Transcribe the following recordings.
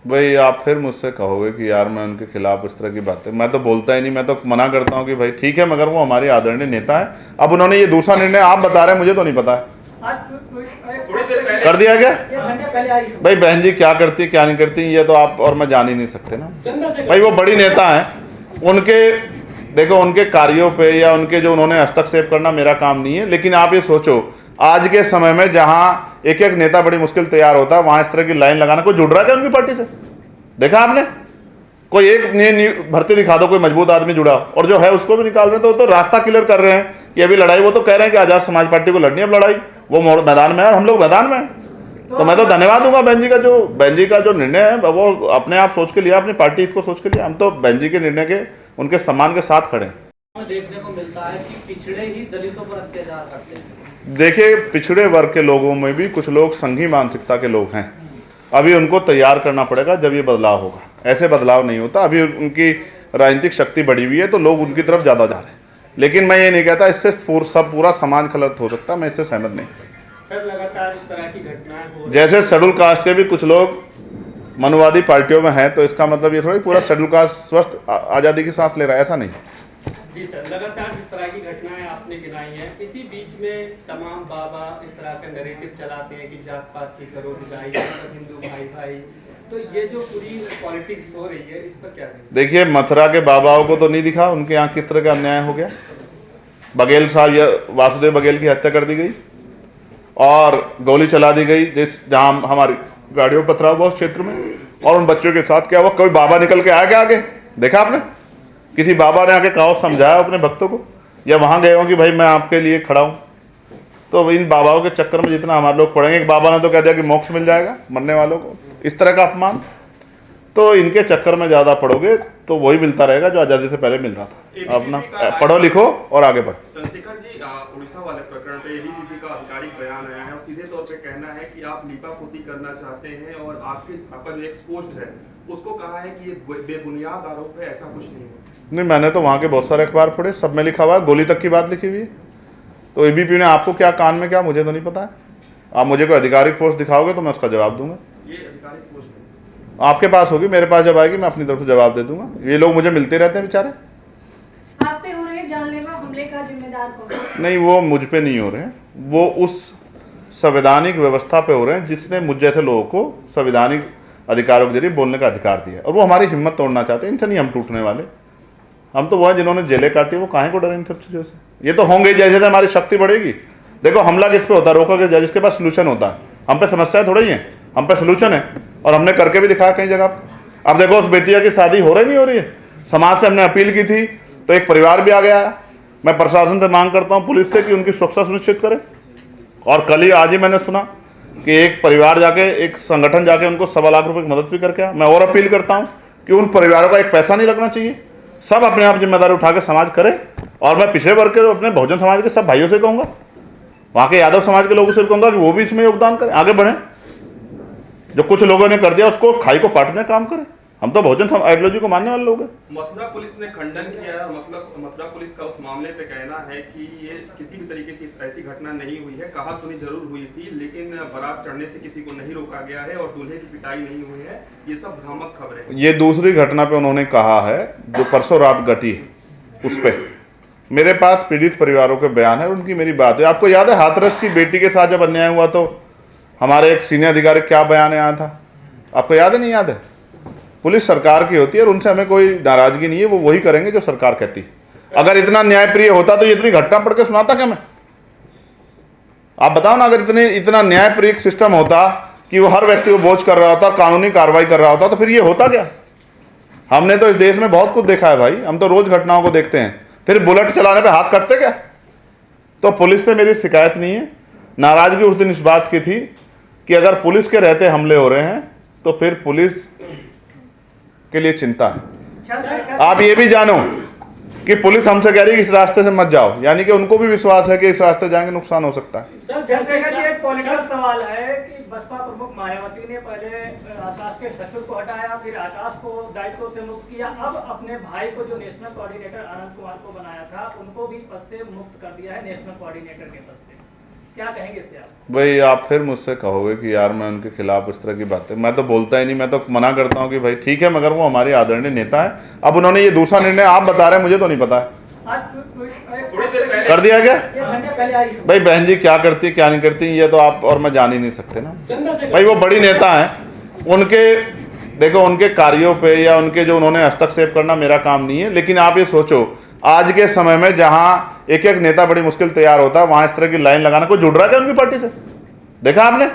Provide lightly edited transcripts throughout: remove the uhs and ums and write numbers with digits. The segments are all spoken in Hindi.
भाई आप फिर मुझसे कहोगे कि यार मैं उनके खिलाफ इस तरह की बातें, मैं तो बोलता ही नहीं, मैं तो मना करता हूँ कि भाई ठीक है, मगर वो हमारे आदरणीय नेता है। अब उन्होंने ये दूसरा निर्णय आप बता रहे हैं, मुझे तो नहीं पता है। कर दिया क्या? भाई बहन जी क्या करती क्या नहीं करती ये तो आप और मैं जान ही नहीं सकते ना। भाई वो बड़ी नेता हैं, उनके देखो उनके कार्यों पे या उनके जो उन्होंने हस्तक्षेप करना मेरा काम नहीं है। लेकिन आप ये सोचो आज के समय में जहां एक एक नेता बड़ी मुश्किल तैयार होता है, वहां इस तरह की लाइन लगाना, कोई जुड़ रहा है क्या उनकी पार्टी से? देखा आपने? कोई एक भर्ती दिखा दो, कोई मजबूत आदमी जुड़ा, और जो है उसको भी निकाल रहे हैं। तो रास्ता क्लियर कर रहे हैं कि अभी लड़ाई, वो तो कह रहे हैं कि आजाद समाज पार्टी को लड़नी है अब लड़ाई, वो मैदान में है, हम लोग मैदान में हैं। तो मैं तो धन्यवाद दूंगा बहन जी का जो निर्णय है वो अपने आप सोच के लिया, अपनी पार्टी को सोच के लिया। हम तो बहन जी के निर्णय के उनके सम्मान के साथ खड़े हैं। देखने को मिलता है कि पिछड़े ही दलितों पर अत्याचार करते हैं। देखिए पिछड़े वर्ग के लोगों में भी कुछ लोग संघी मानसिकता के लोग हैं, अभी उनको तैयार करना पड़ेगा जब ये बदलाव होगा। ऐसे बदलाव नहीं होता, अभी उनकी राजनीतिक शक्ति बढ़ी हुई है तो लोग उनकी तरफ ज़्यादा जा रहे हैं। लेकिन मैं ये नहीं कहता इससे पूरा समाज गलत हो सकता, मैं इससे सहमत नहीं। सर लगातार इस तरह की घटनाएं हो रही, जैसे शेड्यूल कास्ट के भी कुछ लोग मनुवादी पार्टियों में हैं, तो इसका मतलब ये थोड़ी पूरा शेड्यूल कास्ट स्वस्थ आज़ादी की सांस ले रहा है, ऐसा नहीं। जी सर, लगातार इस तरह की घटनाएं आपने गिनाई हैं, इसी बीच में तमाम बाबा इस तरह का नैरेटिव चलाते हैं कि जात पात की करो विदाई, सब हिंदू भाई भाई, तो ये जो पूरी पॉलिटिक्स हो रही है इस पर क्या कहें? देखिए मथुरा के बाबाओं को तो नहीं दिखा उनके यहाँ किस तरह का अन्याय हो गया। बघेल साहब या वासुदेव बघेल की हत्या कर दी गई और गोली चला दी गई जहां हमारी गाड़ियों पथरा हुआ उस क्षेत्र में, और उन बच्चों के साथ क्या हुआ? कोई बाबा निकल के आया क्या आगे? देखा आपने? किसी बाबा ने आके कहा समझाया अपने भक्तों को, या वहां गए हो कि भाई मैं आपके लिए खड़ा हूं? तो इन बाबाओं के चक्कर में जितना हमारे लोग पड़ेंगे, एक बाबा ने तो कह दिया कि मोक्ष मिल जाएगा मरने वालों को, इस तरह का अपमान। तो इनके चक्कर में ज्यादा पड़ोगे तो वही मिलता रहेगा जो आजादी से पहले मिल रहा था। अपना पढ़ो लिखो और आगे बढ़ो। चंद्रशेखर जी, उड़ीसा वाले प्रकरण पे एबीवीपी का आधिकारिक बयान आया है और सीधे तौर पे कहना है कि आप लीपापोती करना चाहते हैं और आपका जो एक्सपोस्ट है उसको कहा है कि ये बेबुनियाद आरोप है, ऐसा कुछ नहीं है। नहीं, मैंने तो वहाँ के बहुत सारे अखबार पढ़े, सब में लिखा हुआ है, गोली तक की बात लिखी हुई है। तो एबीपी ने आपको क्या कान में क्या, मुझे तो नहीं पता है। आप मुझे कोई आधिकारिक पोस्ट दिखाओगे तो मैं उसका जवाब दूंगा। ये आधिकारिक पोस्ट है आपके पास होगी, मेरे पास जब आएगी मैं अपनी तरफ से जवाब दे दूंगा। ये लोग मुझे मिलते रहते हैं बेचारे। आप पे हो रहे जानलेवा हमले का जिम्मेदार कौन? नहीं, वो मुझ पे नहीं हो रहे हैं, वो उस संवैधानिक व्यवस्था पे हो रहे हैं जिसने मुझ जैसे लोगों को संवैधानिक अधिकारों के जरिए बोलने का अधिकार दिया, और वो हमारी हिम्मत तोड़ना चाहते हैं। इनसे नहीं हम टूटने वाले। हम तो वो हैं जिन्होंने जेलें काटी, वो काहे को डरे इन सब चीज़ों से। ये तो होंगे जैसे जैसे हमारी शक्ति बढ़ेगी। देखो हमला किस पे होता है? रोका के जिसके पास सोल्यूशन होता है। हम पे समस्या थोड़ी है, हम पे सोल्यूशन है, और हमने करके भी दिखाया कई जगह। अब देखो उस बेटिया की शादी हो रही नहीं हो रही है, समाज से हमने अपील की थी तो एक परिवार भी आ गया है। मैं प्रशासन से मांग करता हूँ पुलिस से कि उनकी सुरक्षा सुनिश्चित करे। और कल ही आज ही मैंने सुना कि एक परिवार जाके, एक संगठन जाके उनको 1.25 लाख रुपए की मदद भी करके आया। मैं और अपील करता हूँ कि उन परिवारों का एक पैसा नहीं लगना चाहिए, सब अपने आप जिम्मेदारी उठा के समाज करे। और मैं पिछड़े वर्ग के अपने बहुजन समाज के सब भाइयों से कहूँगा, वहाँ के यादव समाज के लोगों से कहूँगा कि वो भी इसमें योगदान करें, आगे बढ़ें। जो कुछ लोगों ने कर दिया उसको खाई को काटने का काम करें। हम तो बहुजन आइडियोलॉजी को मानने वाले लोग हैं। मथुरा पुलिस ने खंडन किया है, मतलब मथुरा पुलिस का उस मामले पे कहना है कि ये किसी भी तरीके की ऐसी घटना नहीं हुई है। कहा सुनी जरूर हुई थी, लेकिन बारात चढ़ने से किसी को नहीं रोका गया है और दूल्हे की पिटाई नहीं हुई है। ये सब भ्रामक खबरें हैं। ये दूसरी घटना पे उन्होंने कहा है जो परसों रात घटी है, उस पर मेरे पास पीड़ित परिवारों के बयान है, उनकी मेरी बात है। आपको याद है हाथरस की बेटी के साथ जब अन्याय हुआ तो हमारे एक सीनियर अधिकारी क्या बयान आया था? आपको याद है? नहीं याद है? पुलिस सरकार की होती है और उनसे हमें कोई नाराजगी नहीं है, वो वही करेंगे जो सरकार कहती है। अगर इतना न्यायप्रिय होता तो ये इतनी घटना पढ़ के सुनाता क्या मैं? आप बताओ ना, अगर इतना न्यायप्रिय सिस्टम होता कि वो हर व्यक्ति को बोझ कर रहा होता, कानूनी कार्रवाई कर रहा होता, तो फिर ये होता क्या? हमने तो इस देश में बहुत कुछ देखा है भाई, हम तो रोज घटनाओं को देखते हैं। फिर बुलेट चलाने पे हाथ कटते क्या? तो पुलिस से मेरी शिकायत नहीं है। नाराजगी उस दिन इस बात की थी कि अगर पुलिस के रहते हमले हो रहे हैं तो फिर पुलिस के लिए चिंता है। आप ये भी जानो कि पुलिस हमसे कह रही है कि इस रास्ते से मत जाओ, यानी कि उनको भी विश्वास है कि इस रास्ते जाएंगे नुकसान हो सकता है। सर जैसे कि एक पॉलिटिकल सवाल है कि बसपा प्रमुख मायावती ने पहले आकाश के ससुर को हटाया, फिर आकाश को दायित्व से मुक्त किया, अब अपने भाई को जो नेशनल कोऑर्डिनेटर आनंद कुमार को बनाया था उनको भी पद से मुक्त कर दिया है, नेशनल कोऑर्डिनेटर के पद से। क्या कहेंगे इससे आप? भाई आप फिर मुझसे कहोगे कि यार मैं उनके खिलाफ इस तरह की बातें, मैं तो बोलता ही नहीं, मैं तो मना करता हूँ कि भाई ठीक है, मगर वो हमारे आदरणीय नेता है। अब उन्होंने ये दूसरा निर्णय आप बता रहे हैं, मुझे तो नहीं पता है, आज थोड़ी देर पहले कर दिया क्या? एक घंटे पहले आई भाई बहन जी क्या करती है क्या नहीं करती ये तो आप और मैं जान ही नहीं सकते ना। भाई वो बड़ी नेता हैं, उनके देखो उनके कार्यों पे या उनके जो उन्होंने हस्तक्षेप करना मेरा काम नहीं है। लेकिन आप ये सोचो आज के समय में जहां एक एक नेता बड़ी मुश्किल तैयार होता है, वहां इस तरह की लाइन लगाना, कोई जुड़ रहा है क्या उनकी पार्टी से? देखा आपने?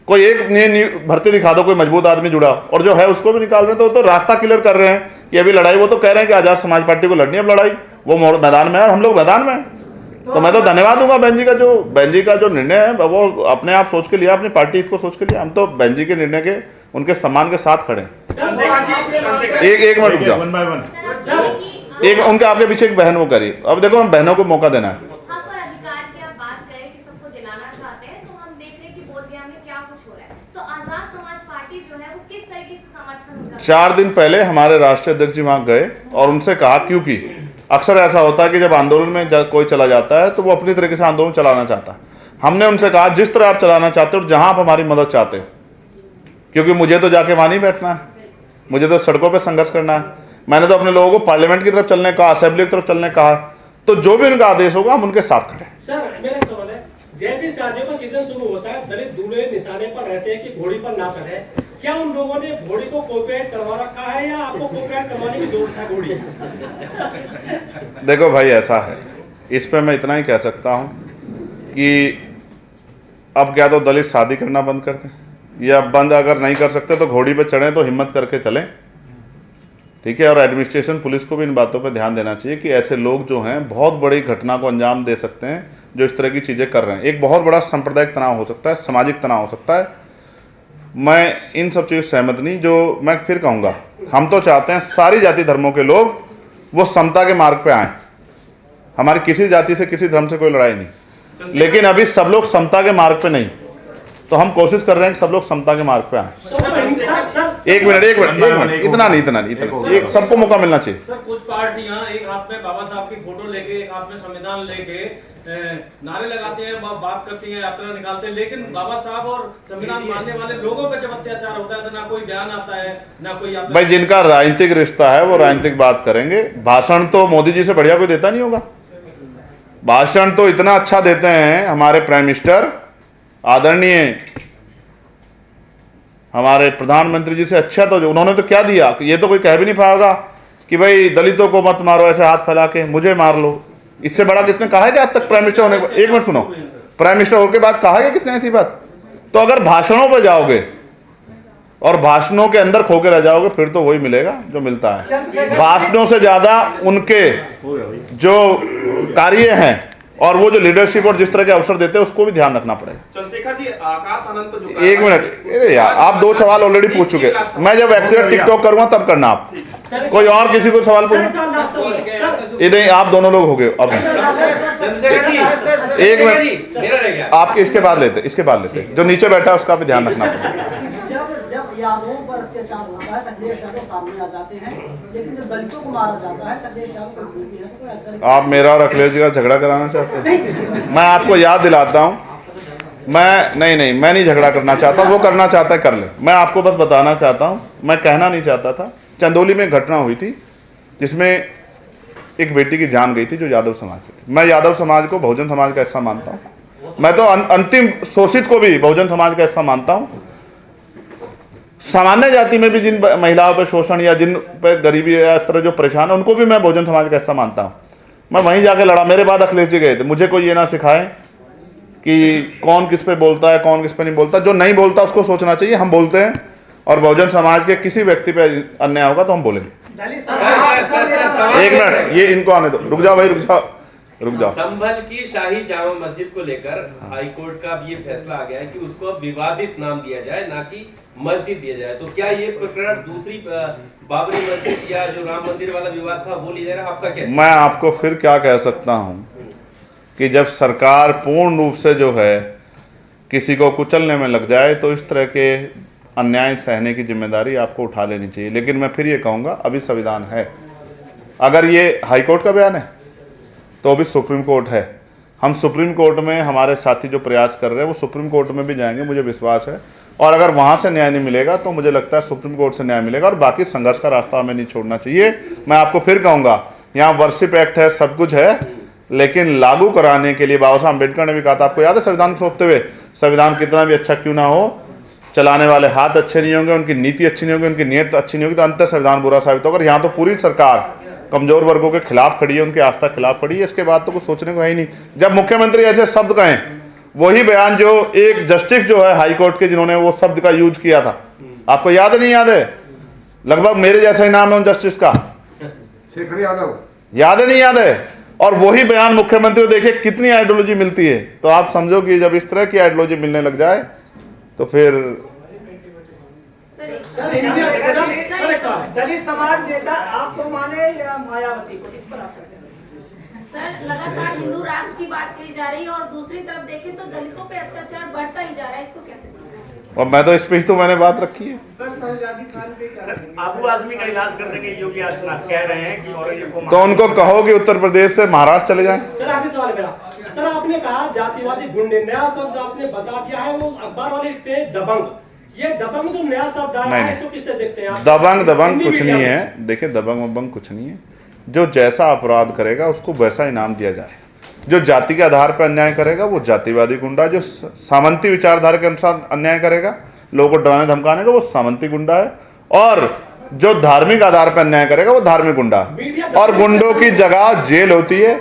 कोई एक भर्ती दिखा दो कोई मजबूत आदमी जुड़ा, और जो है उसको भी निकाल रहे हैं। तो रास्ता क्लियर कर रहे हैं कि अभी लड़ाई, वो तो कह रहे हैं कि आजाद समाज पार्टी को लड़नी है अब लड़ाई, वो मैदान में है और हम लोग मैदान में हैं। तो मैं तो धन्यवाद दूंगा बहन जी का जो निर्णय है वो अपने आप सोच के लिया, अपनी पार्टी हित को सोच के लिया। हम तो बहन जी के निर्णय के उनके सम्मान के साथ खड़े हैं। एक मिनट रुक जाओ, वन बाय वन। एक उनके आपके पीछे एक बहन वो करिए। अब देखो हम बहनों को मौका देना है। हाँ, पर अधिकार की आप बात करें कि सबको दिलाना चाहते हैं, तो हम देख रहे हैं कि बोधगया में क्या कुछ हो रहा है। तो आजाद समाज पार्टी जो है वो किस तरीके से समर्थन उनका? 4 दिन पहले हमारे राष्ट्रीय अध्यक्ष जी वहां गए और उनसे कहा, क्योंकि अक्सर ऐसा होता है कि जब आंदोलन में कोई चला जाता है तो वो अपनी तरीके से आंदोलन चलाना चाहता है। हमने उनसे कहा जिस तरह आप चलाना चाहते हो, जहां आप हमारी मदद चाहते हो, क्योंकि मुझे तो जाके वहां नहीं बैठना है, मुझे तो सड़कों पर संघर्ष करना है। मैंने तो अपने लोगों को पार्लियामेंट की तरफ चलने कहा, असेंबली की तरफ चलने कहा। तो जो भी उनका आदेश होगा हम उनके साथ खड़े। सर मेरा एक सवाल है, जैसे शादियों का सीजन शुरू होता है, दलित दूल्हे निशाने पर रहते हैं कि घोड़ी पर ना चढ़े, क्या उन लोगों ने घोड़ी को कोऑपरेट करवा रखा है या आपको कोऑपरेट करवाने की जरूरत है घोड़ी? देखो भाई ऐसा है, इस पे मैं इतना ही कह सकता हूं कि अब क्या तो दलित शादी करना बंद करते हैं, या बंद अगर नहीं कर सकते तो घोड़ी पे चढ़ें तो हिम्मत करके चलें, ठीक है। और एडमिनिस्ट्रेशन पुलिस को भी इन बातों पे ध्यान देना चाहिए कि ऐसे लोग जो हैं बहुत बड़ी घटना को अंजाम दे सकते हैं जो इस तरह की चीज़ें कर रहे हैं। एक बहुत बड़ा सांप्रदायिक तनाव हो सकता है, सामाजिक तनाव हो सकता है। मैं इन सब चीज़ों से सहमत नहीं। जो मैं फिर कहूँगा, हम तो चाहते हैं सारी जाति धर्मों के लोग वो समता के मार्ग पे आएँ। हमारी किसी जाति से किसी धर्म से कोई लड़ाई नहीं, लेकिन अभी सब लोग समता के मार्ग पे नहीं, तो हम कोशिश कर रहे हैं कि सब लोग समता के मार्ग पे आए। एक मिनट इतना नहीं, एक सबको मौका मिलना चाहिए। सर कुछ पार्टियां एक हाथ में बाबा साहब की फोटो लेके, एक हाथ में संविधान लेके नारे लगाती हैं, बात करती हैं, यात्रा निकालते हैं, लेकिन बाबा साहब और संविधान मानने वाले लोगों पर जब अत्याचार होता है तो ना कोई बयान आता है, ना कोई यात्रा। भाई जिनका राजनीतिक रिश्ता है वो राजनीतिक बात करेंगे। भाषण तो मोदी जी से बढ़िया कोई देता नहीं होगा। भाषण तो इतना अच्छा देते हैं हमारे प्राइम मिनिस्टर, आदरणीय हमारे प्रधानमंत्री जी से अच्छा तो उन्होंने तो क्या दिया, ये तो कोई कह भी नहीं पाएगा कि भाई दलितों को मत मारो ऐसे हाथ फैला के, मुझे मार लो। इससे बड़ा किसने कहा है कि आज तक प्राइम मिनिस्टर होने के, एक मिनट सुनो, प्राइम मिनिस्टर होने के बाद कहा है किसने ऐसी बात? तो अगर भाषणों पर जाओगे और भाषणों के अंदर खो के रह जाओगे फिर तो वही मिलेगा जो मिलता है। भाषणों से ज्यादा उनके जो कार्य हैं और वो जो लीडरशिप और जिस तरह के अवसर देते हैं उसको भी ध्यान रखना पड़ेगा। चंद्रशेखर जी, आकाश आनंद जो एक मिनट, अरे यार आप 2 सवाल ऑलरेडी पूछ चुके। मैं जब व्यक्तिगत टिकटॉक करूंगा तब करना आप, कोई और किसी को सवाल पूछना। ये नहीं, आप दोनों लोग हो गए अब। एक मिनट, आपके इसके बाद लेते जो नीचे बैठा है उसका भी ध्यान रखना पड़ेगा। जब यादवों पर अत्याचार होता है तो अखिलेश यादव सामने आ जाते हैं, लेकिन जब दलितों को मारा जाता है तो अखिलेश यादव को भूलती है। तो कोई अगर आप मेरा और अखिलेश जी का झगड़ा कराना चाहते हैं? मैं आपको याद दिलाता हूं, मैं नहीं झगड़ा करना चाहता। वो करना चाहता है कर ले। मैं आपको बस बताना चाहता हूं, मैं कहना नहीं चाहता था। चंदौली में एक घटना हुई थी जिसमें एक बेटी की जान गई थी जो यादव समाज से थी। मैं यादव समाज को बहुजन समाज का हिस्सा मानता हूं। मैं तो अंतिम शोषित को भी बहुजन समाज का हिस्सा मानता हूं। सामान्य जाति में भी जिन महिलाओं पर शोषण या जिन पर गरीबी या इस तरह जो परेशान है उनको भी मैं बहुजन समाज का हिस्सा मानता हूँ। मैं वहीं जाके लड़ा। मेरे बाद अखिलेश जी गए थे। मुझे कोई ये ना सिखाए कि कौन किस पे बोलता है, कौन किस पे नहीं बोलता। जो नहीं बोलता उसको सोचना चाहिए। हम बोलते हैं और बहुजन समाज के किसी व्यक्ति पे अन्याय होगा तो हम बोलेंगे। एक मिनट, ये इनको आने दो। रुक जाओ भाई, रुक जाओ। संभल की शाही जामा मस्जिद को लेकर हाई कोर्ट का अब ये फैसला आ गया है कि उसको अब विवादित नाम दिया जाए, ना कि मस्जिद दिया जाए। तो क्या ये प्रकरण दूसरी बाबरी मस्जिद या जो राम मंदिर वाला विवाद था वो लिया जा रहा है? आपका क्या? मैं आपको फिर क्या कह सकता हूँ कि जब सरकार पूर्ण रूप से जो है किसी को कुचलने में लग जाए तो इस तरह के अन्याय सहने की जिम्मेदारी आपको उठा लेनी चाहिए। लेकिन मैं फिर ये कहूँगा, अभी संविधान है। अगर ये हाई कोर्ट का बयान है तो अभी सुप्रीम कोर्ट है। हम सुप्रीम कोर्ट में हमारे साथी जो प्रयास कर रहे हैं वो सुप्रीम कोर्ट में भी जाएंगे, मुझे विश्वास है। और अगर वहाँ से न्याय नहीं मिलेगा तो मुझे लगता है सुप्रीम कोर्ट से न्याय मिलेगा। और बाकी संघर्ष का रास्ता हमें नहीं छोड़ना चाहिए। मैं आपको फिर कहूँगा, यहाँ वर्शिप एक्ट है, सब कुछ है, लेकिन लागू कराने के लिए बाबा साहब अम्बेडकर ने भी कहा था, आपको याद है संविधान को सौंपते हुए, संविधान कितना भी अच्छा क्यों ना हो, चलाने वाले हाथ अच्छे नहीं होंगे, उनकी नीति अच्छी नहीं होगी, उनकी नीयत अच्छी नहीं होगी, तो अंततः संविधान बुरा साबित होगा। यहाँ तो पूरी सरकार कमजोर वर्गों के खिलाफ खड़ी है, उनकी आस्था के खिलाफ खड़ी है। इसके बाद तो कुछ सोचने को है ही नहीं। जब मुख्यमंत्री ऐसे शब्द कहें, वही बयान जो एक जस्टिस जो है हाई कोर्ट के, जिन्होंने वो शब्द का यूज किया था, आपको याद नहीं याद है? लगभग मेरे जैसा ही नाम है उन जस्टिस का, शेखर यादव। याद है नहीं याद है? और वही बयान मुख्यमंत्री, देखिए कितनी आइडियोलॉजी मिलती है। तो आप समझो कि जब इस तरह की आइडियोलॉजी मिलने लग जाए तो फिर दलित समाज नेता आपको माने या मायावती को, इस पर आप सर लगातार हिंदू राष्ट्र की बात कही जा रही है और दूसरी तरफ देखें तो दलितों पे अत्याचार बढ़ता ही जा रहा है, इसको कैसे देखें? और मैं तो इस पे ही तो मैंने बात रखी है। आबू आदमी का इलाज करने के योगी आदित्यनाथ कह रहे हैं कि और ये को तो उनको कहो कि उत्तर प्रदेश से महाराष्ट्र चले जाएं। सर आगे सवाल मेरा, सर आपने कहा जातिवादी गुंडे, नया शब्द आपने बता दिया है, वो अखबार वाले लिखते हैं दबंग। ये दबंग जो नया शब्द आया है, इसको किससे देखते हैं आप? दबंग कुछ नहीं है। देखिए दबंग कुछ नहीं है। जो जैसा अपराध करेगा उसको वैसा इनाम दिया जाए। जो जाति के आधार पर अन्याय करेगा वो जातिवादी गुंडा, जो सामंती विचारधारा के अनुसार अन्याय करेगा, लोगों को डराने धमकाने का, वो सामंती गुंडा है। और जो धार्मिक आधार पर अन्याय करेगा वो धार्मिक गुंडा। और गुंडों की जगह जेल होती है।